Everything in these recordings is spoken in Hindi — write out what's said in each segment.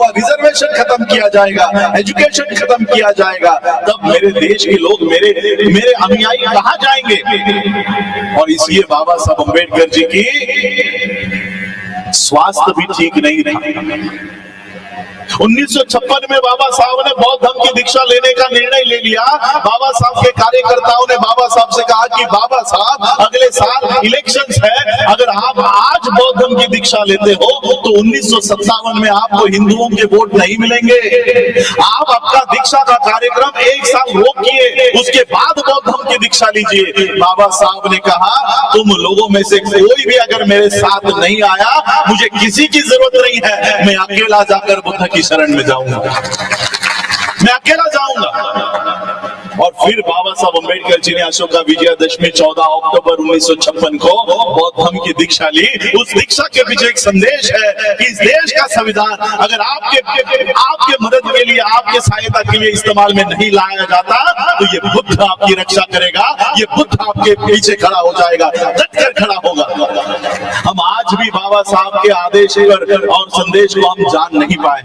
हुआ रिजर्वेशन खत्म किया जाएगा, एजुकेशन खत्म किया जाएगा, तब मेरे देश के लोग मेरे अनुयायी कहां जाएंगे? और इसलिए बाबा साहब अम्बेडकर जी की स्वास्थ्य भी ठीक नहीं था। 1956 में बाबा साहब ने बौद्ध धर्म की दीक्षा लेने का निर्णय ले लिया। बाबा साहब के कार्यकर्ताओं ने बाबा साहब से कहा कि बाबा साहब अगले साल इलेक्शंस है, अगर आप आज बौद्ध धर्म की दीक्षा लेते हो तो 1957 में आपको हिंदुओं के वोट नहीं मिलेंगे। आप आपका दीक्षा का कार्यक्रम एक साल रोकिए, उसके बाद बौद्ध धर्म की दीक्षा लीजिए। बाबा साहब ने कहा तुम लोगों में से कोई भी अगर मेरे साथ नहीं आया, मुझे किसी की जरूरत नहीं है, मैं अकेला जाकर बुद्ध की शरण में जाऊंगा, मैं अकेला जाऊंगा। और फिर बाबा साहब अम्बेडकर जी ने अशोका विजयादशमी 14 अक्टूबर 1956 को बौद्ध धर्म की दीक्षा ली। उस दीक्षा के पीछे एक संदेश है कि इस देश का संविधान अगर आपके मदद के लिए, आपके सहायता के लिए इस्तेमाल में नहीं लाया जाता तो ये बुद्ध आपकी रक्षा करेगा, ये बुद्ध आपके पीछे खड़ा हो जाएगा, डटकर खड़ा होगा। हम आज भी बाबा साहब के आदेश और संदेश को हम जान नहीं पाए।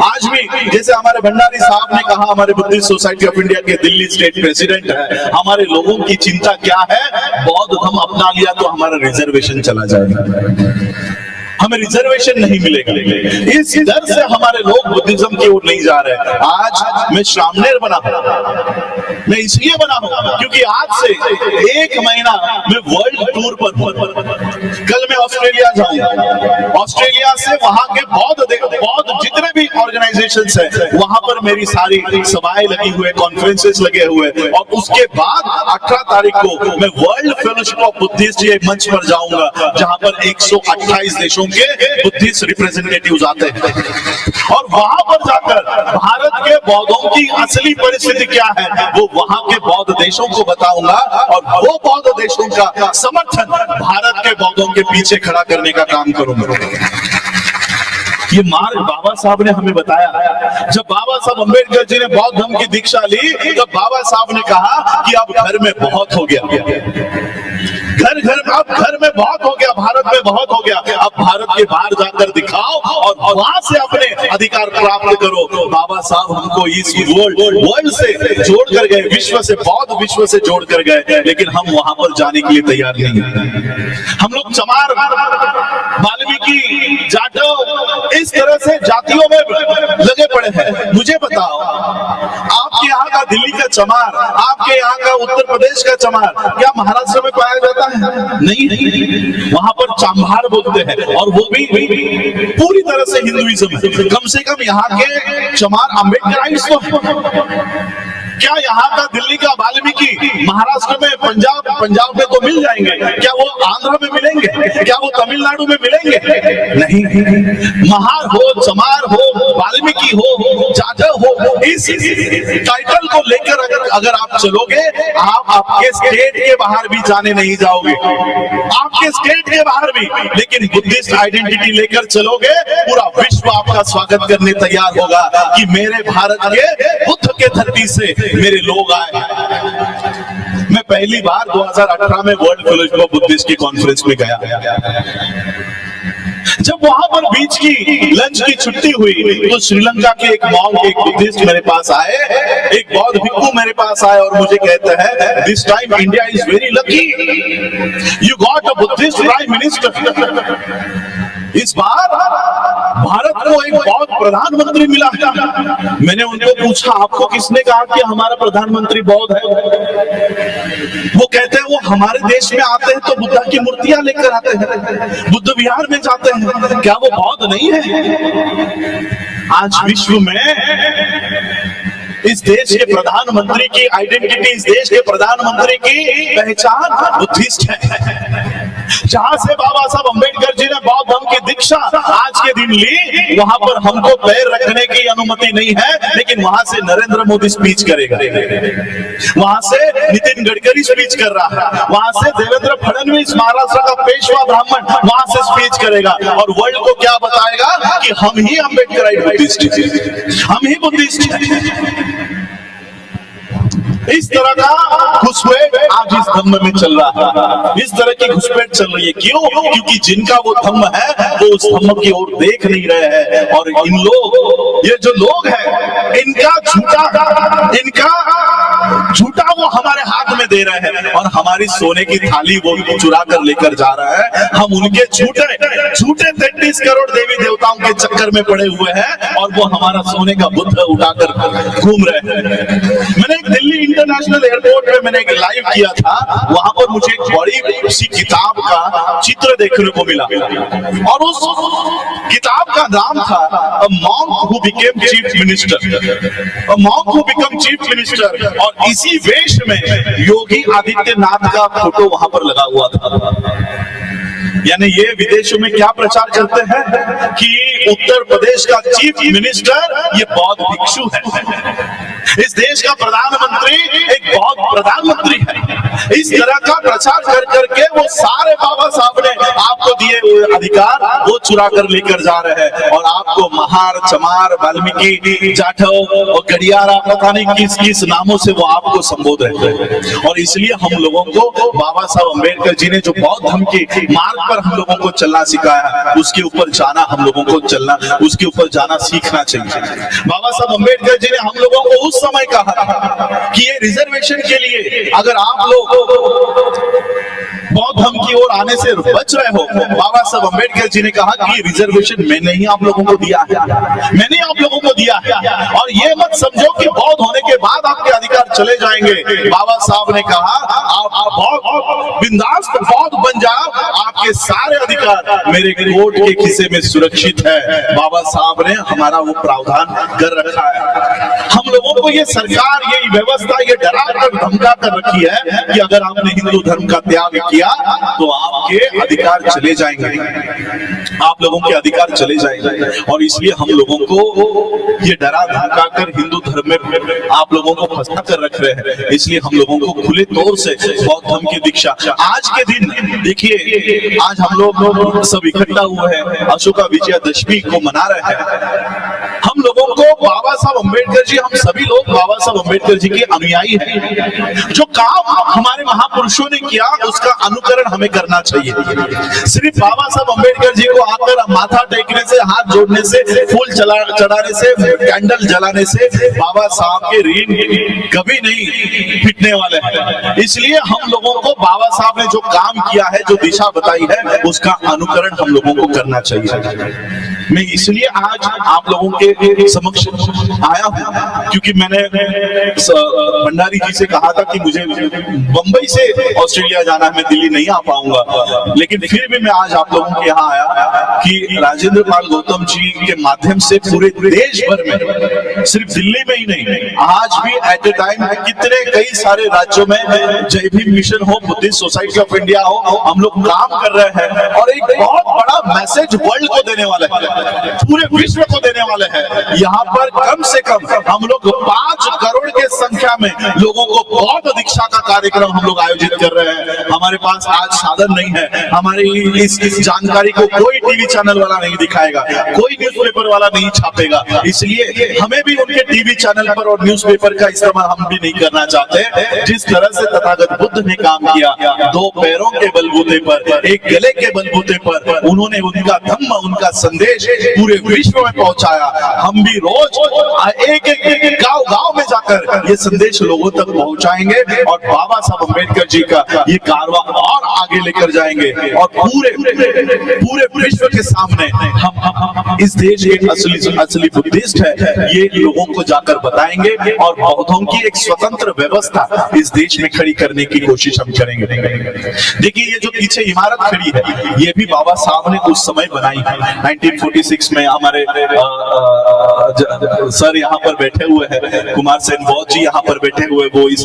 आज भी जैसे हमारे भंडारी साहब ने कहा, हमारे बुद्धिस्ट सोसाइटी ऑफ इंडिया के दिल्ली स्टेट प्रेसिडेंट है, हमारे लोगों की चिंता क्या है? बौद्ध धर्म अपना लिया तो हमारा रिजर्वेशन चला जाएगा, हमें रिजर्वेशन नहीं मिलेगा। इस डर से हमारे लोग बुद्धिज्म की ओर नहीं जा रहे। आज मैं श्रामणेर बना हूं, मैं इसलिए बना हूं क्योंकि आज से 1 महीना मैं वर्ल्ड टूर पर हूं। कल मैं ऑस्ट्रेलिया जाऊंगा, ऑस्ट्रेलिया से वहां के बौद्ध जितने भी ऑर्गेनाइजेशंस हैं वहां पर मेरी सारी सभाएं लगी हुए, कॉन्फ्रेंसेस लगे हुए, और उसके बाद 18 तारीख को मैं वर्ल्ड फेलोशिप ऑफ बुद्धिस्ट एक मंच पर जाऊंगा जहां पर 128 देशों के बुद्धिस्ट रिप्रेजेंटेटिव्स आते हैं। और वहां पर जाकर भारत के बौद्धों की असली परिस्थिति क्या है वो वहां के बौद्ध देशों को बताऊंगा, और वो बौद्ध देशों का समर्थन भारत के बौद्धों के पीछे खड़ा करने का काम करूंगा। ये मार्ग बाबा साहब ने हमें बताया। जब बाबा साहब अम्बेडकर जी ने बौद्ध धर्म की दीक्षा ली, तब बाबा साहब ने कहा कि अब घर में बहुत हो गया, अब घर में बहुत हो गया, भारत में बहुत हो गया, अब भारत के बाहर जाकर दिखाओ और वहां से अपने अधिकार प्राप्त करो। बाबा साहब हमको इस वर्ल्ड से जोड़ कर गए, विश्व से, बौद्ध विश्व से जोड़ कर गए, लेकिन हम वहां पर जाने के लिए तैयार नहीं है। हम लोग चमार, वाल्मीकि, जाटो, इस तरह से जातियों में लगे पड़े हैं। मुझे बताओ, आपके यहाँ का दिल्ली का चमार, आपके यहाँ का उत्तर प्रदेश का चमार क्या महाराष्ट्र में पाया जाता है? नहीं, वहां पर चाम्भार बोलते हैं, और वो भी पूरी तरह से हिंदुइज्म है। कम से कम यहाँ के चमार अम्बेडकराइट्स तो क्या यहाँ का दिल्ली का वाल्मीकि महाराष्ट्र में, पंजाब में तो मिल जाएंगे, क्या वो आंध्र में मिलेंगे? क्या वो तमिलनाडु में मिलेंगे? नहीं। महार हो, चमार हो, वाल्मीकि हो, जाटव हो, इस टाइटल को लेकर अगर आप चलोगे, आप आपके स्टेट के बाहर भी जाने नहीं जाओगे, आपके स्टेट के बाहर भी। लेकिन बुद्धिस्ट आइडेंटिटी लेकर चलोगे, पूरा विश्व आपका स्वागत करने तैयार होगा कि मेरे भारत के बुद्ध के धरती से मेरे लोग आए। मैं पहली बार 2018 में वर्ल्ड फेलोशिप ऑफ बुद्धिस्ट की कॉन्फ्रेंस में गया। जब वहां पर बीच की लंच की छुट्टी हुई तो श्रीलंका के एक मॉन्क, एक बुद्धिस्ट मेरे पास आए, एक बौद्ध भिक्खु मेरे पास आए और मुझे कहते हैं, this time India is very lucky, you got a Buddhist prime minister. इस बार भारत को एक बौद्ध प्रधानमंत्री मिला है। मैंने उनको पूछा, आपको किसने कहा कि हमारा प्रधानमंत्री बौद्ध है? वो कहते हैं, वो हमारे देश में आते हैं तो बुद्ध की मूर्तियां लेकर आते हैं, बुद्ध विहार में जाते हैं, क्या वो बौद्ध नहीं है? आज विश्व में इस देश के प्रधानमंत्री की आइडेंटिटी, इस देश के प्रधानमंत्री की पहचान बुद्धिस्ट है। जहां से बाबा साहब अम्बेडकर जी ने बौद्ध धर्म की दीक्षा आज के दिन ली, वहां पर हमको पैर रखने की अनुमति नहीं है, लेकिन वहां से नरेंद्र मोदी स्पीच करेगा, वहां से नितिन गडकरी स्पीच कर रहा है, वहां से देवेंद्र फडणवीस, महाराष्ट्र का पेशवा ब्राह्मण, वहां से स्पीच करेगा और वर्ल्ड को क्या बताएगा कि हम ही अम्बेडकराइट बुद्धिस्ट हैं, हम ही बुद्धिस्ट हैं। इस तरह का घुसपैठ आज इस धम्म में चल रहा है, इस तरह की घुसपैठ चल रही है। क्यों? क्योंकि जिनका वो धम्म है वो उस धम्म की ओर देख नहीं रहे हैं, और इन लोग, ये जो लोग हैं, इनका झूठा वो हमारे हाथ में दे रहे हैं, और हमारी सोने की थाली वो चुरा कर लेकर जा रहा है। हम उनके झूठे 33 करोड़ देवी देवताओं के चक्कर में पड़े हुए हैं, और वो हमारा सोने का बुद्ध उठाकर घूम रहे हैं। मैंने एक दिल्ली इंटरनेशनल एयरपोर्ट में मैंने एक लाइव किया था, वहां पर मुझे एक बड़ी सी किताब का चित्र देखने को मिला, और उस किताब का नाम था a monk who became chief minister, a monk who become chief minister, और इसी वेश में योगी आदित्यनाथ का फोटो वहां पर लगा हुआ था। यानी ये विदेशों में क्या प्रचार करते हैं कि उत्तर प्रदेश का चीफ मिनिस्टर ये बौद्ध भिक्षु है, इस देश का प्रधानमंत्री एक बौद्ध प्रधानमंत्री है। इस तरह का प्रचार कर करके वो सारे बाबा साहब ने आपको दिए हुए अधिकार वो चुरा कर लेकर जा रहे हैं, और आपको महार, चमार, वाल्मीकि, जाठव और गडियारा, पता नहीं किस किस नामों से वो आपको संबोध रहे हैं। और इसलिए हम लोगों को बाबा साहब अम्बेडकर जी ने जो बौद्ध धर्म के मार्ग पर हम लोगों को चलना सिखाया, उसके ऊपर जाना हम लोगों को चलना, उसके ऊपर जाना सीखना चाहिए। बाबा साहब अम्बेडकर जी ने हम लोगों को उस समय कहा कि ये रिजर्वेशन के लिए अगर आप लोग बौद्ध धर्म की ओर आने से बच रहे हो, बाबा साहब अम्बेडकर जी ने कहा कि रिजर्वेशन मैंने ही आप लोगों को दिया है, मैंने आप लोगों को दिया है, और ये मत समझो कि बौद्ध होने के बाद आपके अधिकार चले जाएंगे। बाबा साहब ने कहा आप बिंदास बौद्ध बन जाओ, आपके सारे अधिकार मेरे कोर्ट के खिस्से में सुरक्षित है। बाबा साहब ने हमारा वो प्रावधान कर रखा है। हम लोगों को ये सरकार, ये व्यवस्था ये डरा कर धमका कर रखी है कि अगर आपने हिंदू धर्म का त्याग किया तो आपके अधिकार चले जाएंगे, आप लोगों के अधिकार चले जाएंगे। और इसलिए हम लोगों को ये डरा धमका कर हिंदू धर्म में आप लोगों को फंसा कर रख रहे हैं। इसलिए हम लोगों को खुले तौर से बौद्ध धर्म की दीक्षा, आज के दिन देखिए, आज हम लोग सब इकट्ठा हुए हैं, अशोका विजयादशमी को मना रहे हैं। हम लोगों को बाबा साहब अम्बेडकर जी, हम सभी लोग बाबा साहब अम्बेडकर जी के अनुयायी हैं। जो काम हमारे महापुरुषों ने किया उसका अनुकरण हमें करना चाहिए। सिर्फ बाबा साहब अम्बेडकर जी को आकर माथा टेकने से, हाथ जोड़ने से, फूल चढ़ाने से, कैंडल जलाने से बाबा साहब के ऋण कभी नहीं फिटने वाले हैं। इसलिए हम लोगों को बाबा साहब ने जो काम किया है, जो दिशा बताई है, उसका अनुकरण हम लोगों को करना चाहिए। मैं इसलिए आज आप लोगों के समक्ष आया हूं क्योंकि मैंने भंडारी जी से कहा था कि मुझे बंबई से ऑस्ट्रेलिया जाना है, मैं दिल्ली नहीं आ पाऊंगा, लेकिन फिर भी मैं आज आप लोगों के यहाँ आया कि राजेंद्र पाल गौतम जी के माध्यम से पूरे देश भर में, सिर्फ दिल्ली में ही नहीं, आज भी एट ए टाइम कितने कई सारे राज्यों में जय भीम मिशन हो, बुद्धिस्ट सोसाइटी ऑफ इंडिया हो, हम लोग काम कर रहे हैं, और एक बहुत बड़ा मैसेज वर्ल्ड को देने वाले हैं, पूरे विश्व को देने वाले हैं। यहाँ पर कम से कम हम लोग 5 करोड़ के संख्या में लोगों को बौद्ध दीक्षा का कार्यक्रम हम लोग आयोजित कर रहे हैं। हमारे पास आज साधन नहीं है, हमारी इस जानकारी को कोई टीवी चैनल वाला नहीं दिखाएगा, कोई न्यूज़पेपर वाला नहीं छापेगा, इसलिए हमें भी उनके टीवी चैनल पर और न्यूज़पेपर का इस्तेमाल हम भी नहीं करना चाहते। जिस तरह से तथागत बुद्ध ने काम किया, 2 पैरों के बलबूते पर, एक गले के बलबूते पर, उन्होंने उनका धम्म, उनका संदेश पूरे विश्व में पहुंचाया। हम भी रोज एक एक गांव में जाकर ये संदेश लोगों तक पहुंचाएंगे, और बाबा साहब अम्बेडकर जी का ये कारवां और आगे लेकर जाएंगे, और पूरे विश्व के सामने हम इस देश के असली बुद्धिस्ट है ये लोगों को जाकर बताएंगे, और बौद्धों की एक स्वतंत्र व्यवस्था इस देश में खड़ी करने की कोशिश हम करेंगे। देखिए, ये जो पीछे इमारत खड़ी है, ये भी बाबा साहब ने उस समय बनाई है। 1946 में हमारे सर यहाँ पर बैठे हुए हैं, कुमार सेन बौद्ध जी यहाँ पर बैठे हुए, वो इस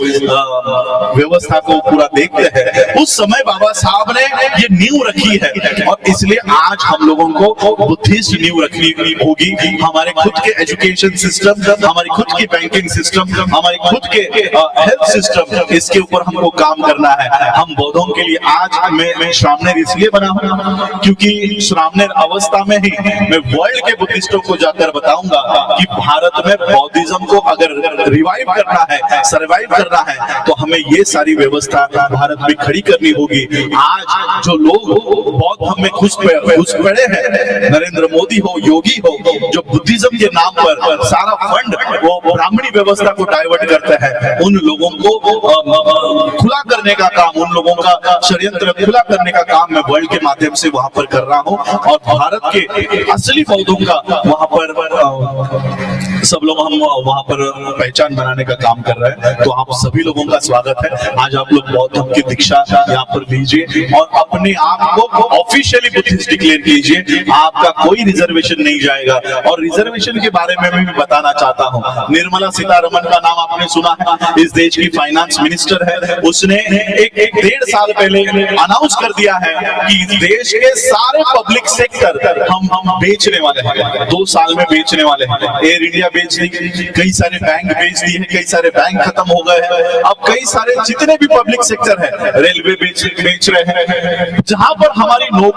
व्यवस्था को पूरा देखते हैं। उस समय बाबा साहब ने ये नींव रखी है, और इसलिए आज हम लोगों को बुद्धिस्ट नींव रखनी होगी। हमारे खुद के एजुकेशन सिस्टम, हमारी खुद की बैंकिंग सिस्टम, हमारी खुद के हेल्थ सिस्टम, इसके ऊपर हमको काम करना है। हम बौद्धों के लिए आज मैं श्रामणेर इसलिए बना हूँ क्योंकि श्रामणेर अवस्था में ही मैं वर्ल्ड के बुद्धिस्टों को जाकर बताऊंगा कि भारत में बौद्धिज्म को अगर रिवाइव करना है, सर्वाइव करना है, तो हमें ये सारी व्यवस्था भारत में खड़ी करनी होगी। आज जो लोग बौद्ध धर्म में घुस पड़े हैं, नरेंद्र मोदी हो, योगी हो, जो बुद्धिज्म के नाम पर सारा फंड वो ब्राह्मणी व्यवस्था को डाइवर्ट करते हैं, उन लोगों को खुला करने का काम, उन लोगों का षड्यंत्र खुला करने का काम मैं वर्ल्ड के माध्यम से वहां पर कर रहा हूं और भारत के असली बौद्धों का वहां पर सब लोग हम वहां पर पहचान बनाने का काम कर रहे हैं। तो आप सभी लोगों का स्वागत है। आज आप लोग बौद्ध धर्म की दीक्षा यहाँ पर लीजिए और अपने आप को ऑफिशियली बुद्धिस्ट डिक्लेयर कीजिए। आपका कोई रिजर्वेशन नहीं जाएगा। और रिजर्वेशन के बारे में मैं भी बताना चाहता हूँ। निर्मला सीतारमण का नाम आपने सुना है, इस देश की फाइनेंस मिनिस्टर है। उसने एक 1.5 साल पहले अनाउंस कर दिया है कि देश के सारे पब्लिक सेक्टर हम बेचने वाले हैं, 2 साल में बेचने वाले हैं। एयर इंडिया बेच दी, कई सारे बैंक बेच दिए हैं, कई सारे बैंक खत्म हो गए हैं। अब कई सारे जितने भी पब्लिक सेक्टर है, रेलवे बेच रहे हैं। जहां पर हमारी नौकरी